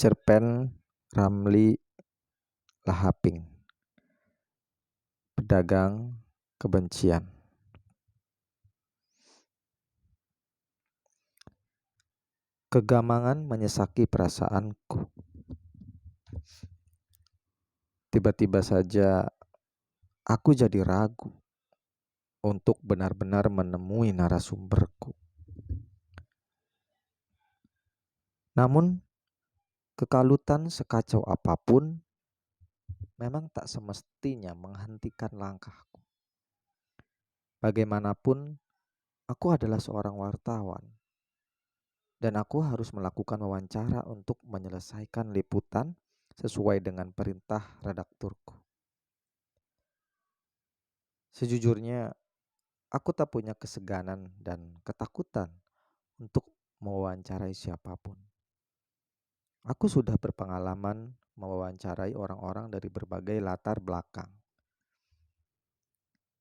Cerpen Ramli Lahaping, Pedagang Kebencian. Kegamangan menyesaki perasaanku. Tiba-tiba saja aku jadi ragu untuk benar-benar menemui narasumberku. Namun, kekalutan sekacau apapun memang tak semestinya menghentikan langkahku. Bagaimanapun, aku adalah seorang wartawan dan aku harus melakukan wawancara untuk menyelesaikan liputan sesuai dengan perintah redakturku. Sejujurnya, aku tak punya keseganan dan ketakutan untuk mewawancarai siapapun. Aku sudah berpengalaman mewawancarai orang-orang dari berbagai latar belakang.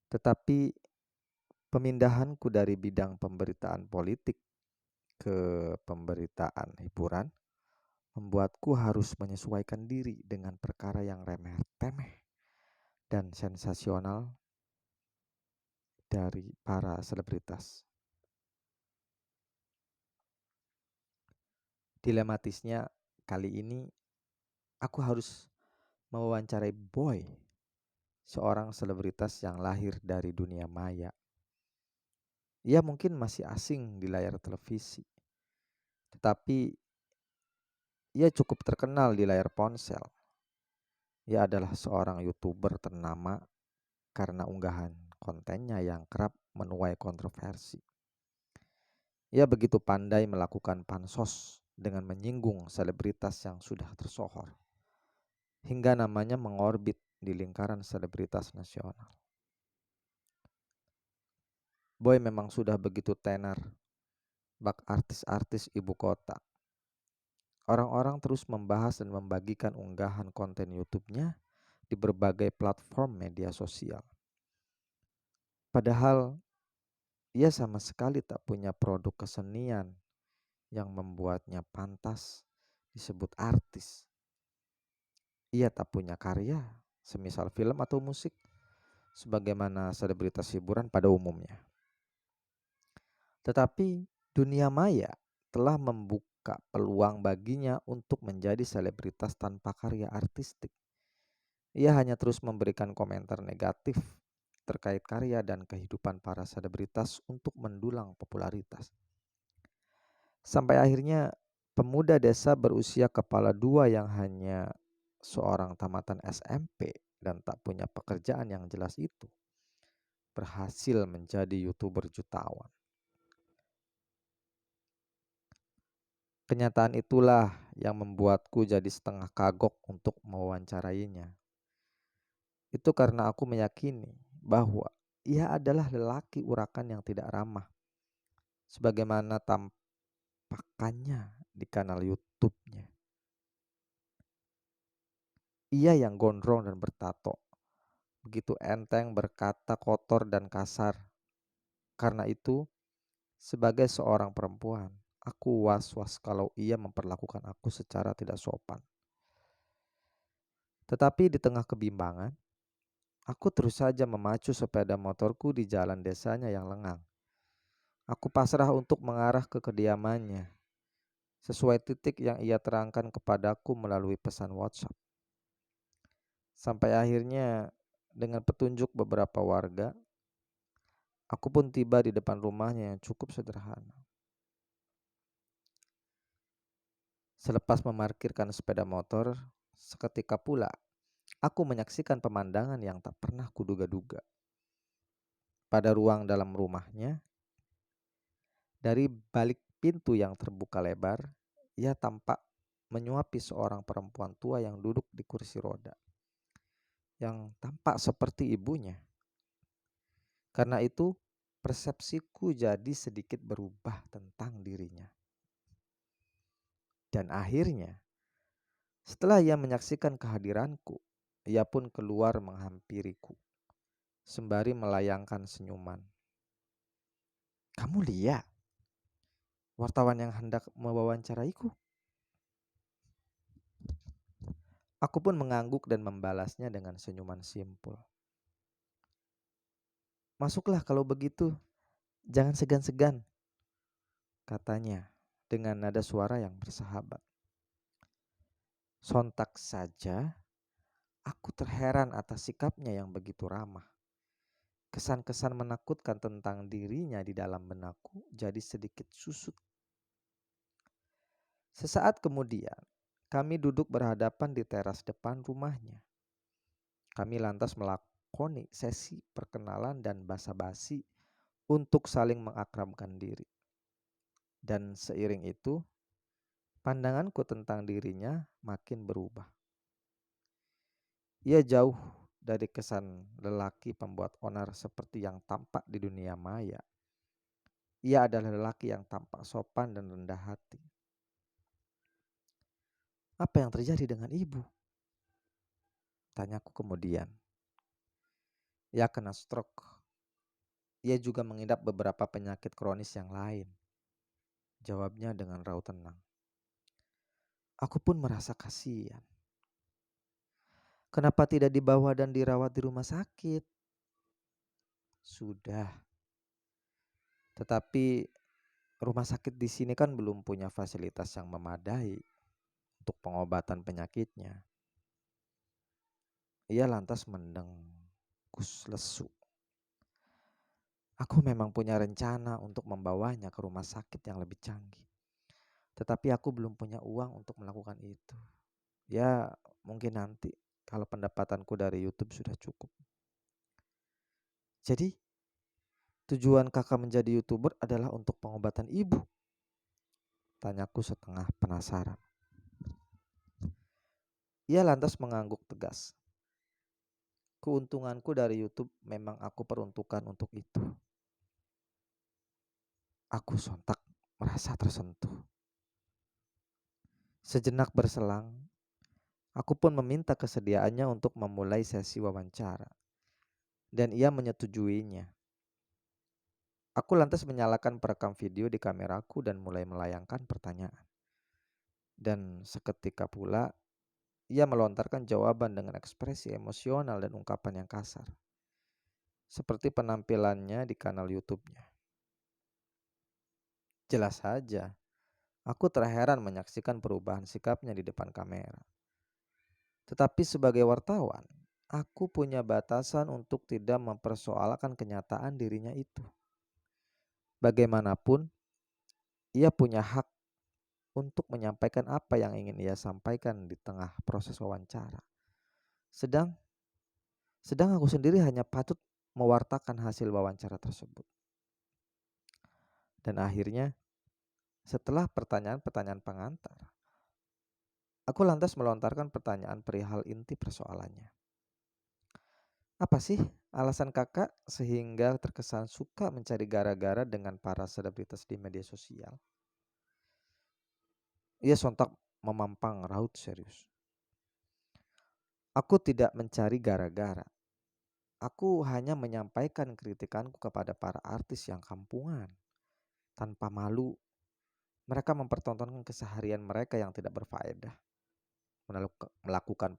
Tetapi pemindahanku dari bidang pemberitaan politik ke pemberitaan hiburan membuatku harus menyesuaikan diri dengan perkara yang remeh-temeh dan sensasional dari para selebritas. Dilematisnya kali ini aku harus mewawancarai Boy, seorang selebritas yang lahir dari dunia maya. Ia mungkin masih asing di layar televisi, tetapi ia cukup terkenal di layar ponsel. Ia adalah seorang YouTuber ternama karena unggahan kontennya yang kerap menuai kontroversi. Ia begitu pandai melakukan pansos dengan menyinggung selebritas yang sudah tersohor, hingga namanya mengorbit di lingkaran selebritas nasional. Boy memang sudah begitu tenar bak artis-artis ibu kota. Orang-orang terus membahas dan membagikan unggahan konten YouTube-nya di berbagai platform media sosial. Padahal ia sama sekali tak punya produk kesenian yang membuatnya pantas disebut artis. Ia tak punya karya, semisal film atau musik, sebagaimana selebritas hiburan pada umumnya. Tetapi dunia maya telah membuka peluang baginya untuk menjadi selebritas tanpa karya artistik. Ia hanya terus memberikan komentar negatif terkait karya dan kehidupan para selebritas untuk mendulang popularitas. Sampai akhirnya pemuda desa berusia kepala dua yang hanya seorang tamatan SMP dan tak punya pekerjaan yang jelas itu berhasil menjadi YouTuber jutawan. Kenyataan itulah yang membuatku jadi setengah kagok untuk mewawancarainya. Itu karena aku meyakini bahwa ia adalah lelaki urakan yang tidak ramah, sebagaimana tampakannya di kanal YouTube-nya. Ia yang gondrong dan bertato, begitu enteng berkata kotor dan kasar. Karena itu, sebagai seorang perempuan, aku was-was kalau ia memperlakukan aku secara tidak sopan. Tetapi di tengah kebimbangan, aku terus saja memacu sepeda motorku di jalan desanya yang lengang. Aku pasrah untuk mengarah ke kediamannya, sesuai titik yang ia terangkan kepadaku melalui pesan WhatsApp. Sampai akhirnya, dengan petunjuk beberapa warga, aku pun tiba di depan rumahnya yang cukup sederhana. Selepas memarkirkan sepeda motor, seketika pula aku menyaksikan pemandangan yang tak pernah kuduga-duga. Pada ruang dalam rumahnya, dari balik pintu yang terbuka lebar, ia tampak menyuapi seorang perempuan tua yang duduk di kursi roda, yang tampak seperti ibunya. Karena itu, persepsiku jadi sedikit berubah tentang dirinya. Dan akhirnya, setelah ia menyaksikan kehadiranku, ia pun keluar menghampiriku, sembari melayangkan senyuman. "Kamu lihat wartawan yang hendak mewawancaraiku?" Aku pun mengangguk dan membalasnya dengan senyuman simpul. Masuklah kalau begitu, jangan segan-segan, katanya dengan nada suara yang bersahabat. Sontak saja, aku terheran atas sikapnya yang begitu ramah. Kesan-kesan menakutkan tentang dirinya di dalam benakku jadi sedikit susut. Sesaat kemudian, kami duduk berhadapan di teras depan rumahnya. Kami lantas melakoni sesi perkenalan dan basa-basi untuk saling mengakrabkan diri. Dan seiring itu, pandanganku tentang dirinya makin berubah. Ia jauh dari kesan lelaki pembuat onar seperti yang tampak di dunia maya. Ia adalah lelaki yang tampak sopan dan rendah hati. Apa yang terjadi dengan ibu? Tanyaku kemudian. Ia kena stroke. Ia juga mengidap beberapa penyakit kronis yang lain. Jawabnya dengan raut tenang. Aku pun merasa kasihan. Kenapa tidak dibawa dan dirawat di rumah sakit? Sudah. Tetapi rumah sakit di sini kan belum punya fasilitas yang memadai untuk pengobatan penyakitnya. Ia lantas mendengus lesu. Aku memang punya rencana untuk membawanya ke rumah sakit yang lebih canggih. Tetapi aku belum punya uang untuk melakukan itu. Ya, mungkin nanti kalau pendapatanku dari YouTube sudah cukup. Jadi, tujuan kakak menjadi YouTuber adalah untuk pengobatan ibu? Tanyaku setengah penasaran. Ia lantas mengangguk tegas. Keuntunganku dari YouTube memang aku peruntukkan untuk itu. Aku sontak merasa tersentuh. Sejenak berselang, aku pun meminta kesediaannya untuk memulai sesi wawancara. Dan ia menyetujuinya. Aku lantas menyalakan perekam video di kameraku dan mulai melayangkan pertanyaan. Dan seketika pula, ia melontarkan jawaban dengan ekspresi emosional dan ungkapan yang kasar. Seperti penampilannya di kanal YouTube-nya. Jelas saja, aku terheran menyaksikan perubahan sikapnya di depan kamera. Tetapi sebagai wartawan, aku punya batasan untuk tidak mempersoalkan kenyataan dirinya itu. Bagaimanapun, ia punya hak untuk menyampaikan apa yang ingin ia sampaikan di tengah proses wawancara. Sedang aku sendiri hanya patut mewartakan hasil wawancara tersebut. Dan akhirnya, setelah pertanyaan-pertanyaan pengantar, aku lantas melontarkan pertanyaan perihal inti persoalannya. Apa sih alasan kakak sehingga terkesan suka mencari gara-gara dengan para selebritas di media sosial? Ia sontak memampang raut serius. Aku tidak mencari gara-gara. Aku hanya menyampaikan kritikanku kepada para artis yang kampungan. Tanpa malu, mereka mempertontonkan keseharian mereka yang tidak berfaedah. Melakukan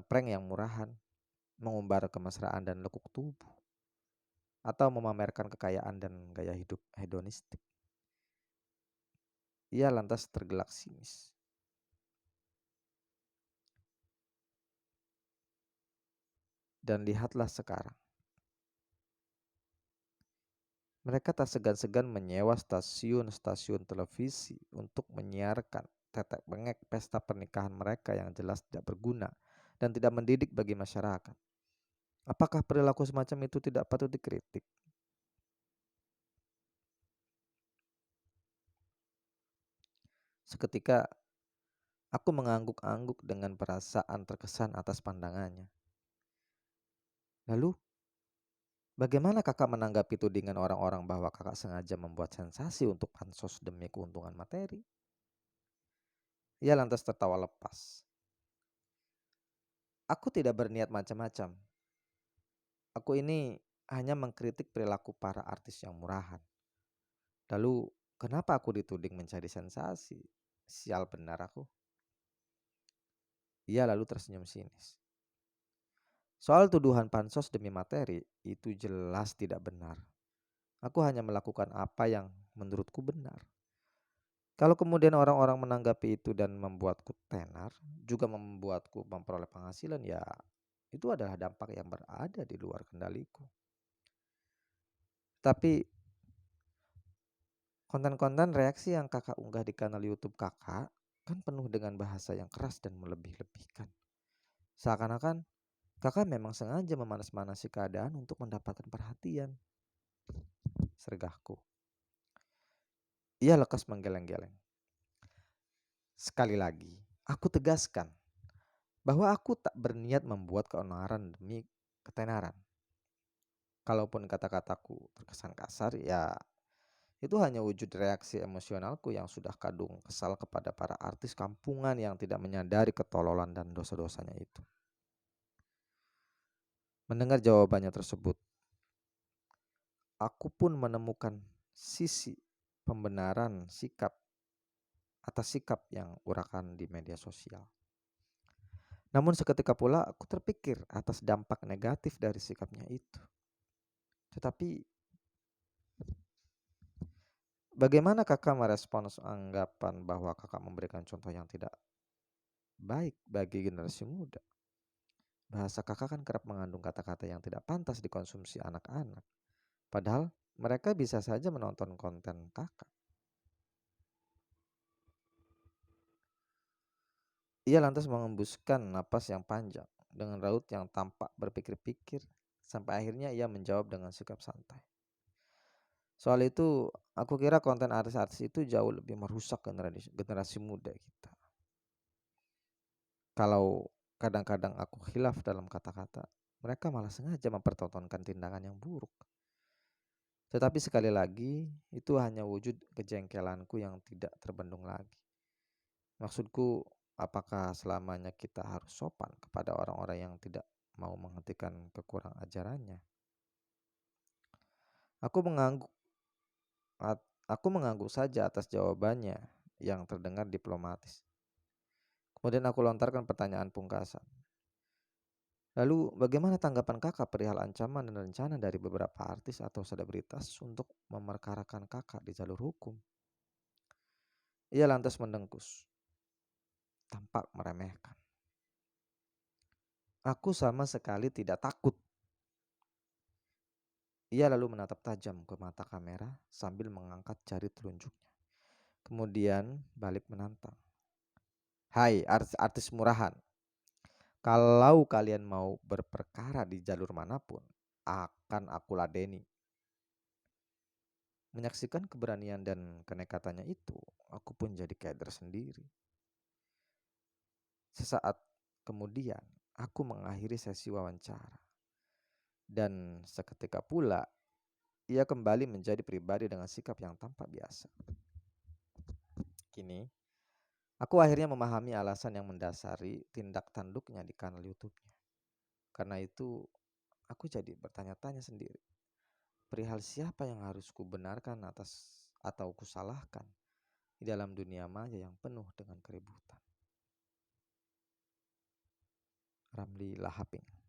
prank yang murahan, mengumbar kemesraan dan lekuk tubuh, atau memamerkan kekayaan dan gaya hidup hedonistik. Ia lantas tergelak sinis. Dan lihatlah sekarang. Mereka tak segan-segan menyewa stasiun-stasiun televisi untuk menyiarkan tetek bengek pesta pernikahan mereka yang jelas tidak berguna dan tidak mendidik bagi masyarakat. Apakah perilaku semacam itu tidak patut dikritik? Seketika aku mengangguk-angguk dengan perasaan terkesan atas pandangannya. Lalu, bagaimana kakak menanggapi tudingan orang-orang bahwa kakak sengaja membuat sensasi untuk pansos demi keuntungan materi? Ia lantas tertawa lepas. Aku tidak berniat macam-macam. Aku ini hanya mengkritik perilaku para artis yang murahan. Lalu, kenapa aku dituding mencari sensasi? Sial benar aku. Ia lalu tersenyum sinis. Soal tuduhan pansos demi materi, itu jelas tidak benar. Aku hanya melakukan apa yang menurutku benar. Kalau kemudian orang-orang menanggapi itu dan membuatku tenar, juga membuatku memperoleh penghasilan, ya itu adalah dampak yang berada di luar kendaliku. Tapi konten-konten reaksi yang kakak unggah di kanal YouTube kakak kan penuh dengan bahasa yang keras dan melebih-lebihkan. Seakan-akan kakak memang sengaja memanas-manasi keadaan untuk mendapatkan perhatian. Sergahku. Ia lekas menggeleng-geleng. Sekali lagi, aku tegaskan bahwa aku tak berniat membuat keonaran demi ketenaran. Kalaupun kata-kataku terkesan kasar, ya itu hanya wujud reaksi emosionalku yang sudah kadung kesal kepada para artis kampungan yang tidak menyadari ketololan dan dosa-dosanya itu. Mendengar jawabannya tersebut, aku pun menemukan sisi pembenaran sikap atas sikap yang urakan di media sosial. Namun seketika pula aku terpikir atas dampak negatif dari sikapnya itu. Tetapi bagaimana kakak merespons anggapan bahwa kakak memberikan contoh yang tidak baik bagi generasi muda? Bahasa kakak kan kerap mengandung kata-kata yang tidak pantas dikonsumsi anak-anak. Padahal mereka bisa saja menonton konten kakak. Ia lantas mengembuskan napas yang panjang dengan raut yang tampak berpikir-pikir sampai akhirnya ia menjawab dengan sikap santai. Soal itu, aku kira konten artis-artis itu jauh lebih merusak generasi muda kita. Kalau kadang-kadang aku khilaf dalam kata-kata, mereka malah sengaja mempertontonkan tindakan yang buruk. Tetapi sekali lagi, itu hanya wujud kejengkelanku yang tidak terbendung lagi. Maksudku, apakah selamanya kita harus sopan kepada orang-orang yang tidak mau menghentikan kekurang ajarannya? Aku mengangguk, aku mengangguk saja atas jawabannya yang terdengar diplomatis. Kemudian aku lontarkan pertanyaan pungkasan. Lalu bagaimana tanggapan kakak perihal ancaman dan rencana dari beberapa artis atau selebritas untuk memerkarakan kakak di jalur hukum? Ia lantas mendengkus, tampak meremehkan. Aku sama sekali tidak takut. Ia lalu menatap tajam ke mata kamera sambil mengangkat jari telunjuknya. Kemudian balik menantang. Hai artis-artis murahan, kalau kalian mau berperkara di jalur manapun, akan aku ladeni. Menyaksikan keberanian dan kenekatannya itu, aku pun jadi keder sendiri. Sesaat kemudian, aku mengakhiri sesi wawancara. Dan seketika pula, ia kembali menjadi pribadi dengan sikap yang tampak biasa. Kini, aku akhirnya memahami alasan yang mendasari tindak tanduknya di kanal YouTube-nya. Karena itu, aku jadi bertanya-tanya sendiri, perihal siapa yang harus kubenarkan atas atau kusalahkan di dalam dunia maya yang penuh dengan keributan. Ramli Lahaping.